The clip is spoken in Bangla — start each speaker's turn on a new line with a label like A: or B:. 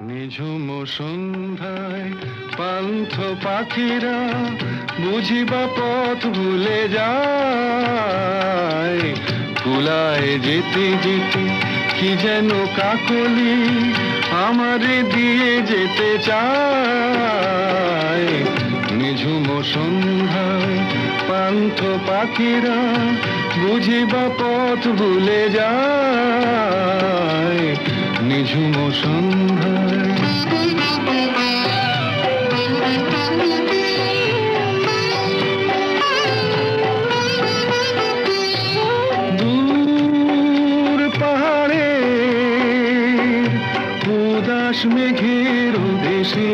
A: নিঝুম সন্ধ্যায় পান্থ পাখিরা বুঝিবা পথ ভুলে যায়। কুলায় যেতে যেতে কি যেন কাকলি আমারে দিয়ে যেতে চায়। নিঝুম সন্ধ্যায় পান্থ পাখিরা বুঝিবা পথ ভুলে যায়। নিঝুম সন্ধ্যায় দূর পাহাড়ে উদাস মেঘের দেশে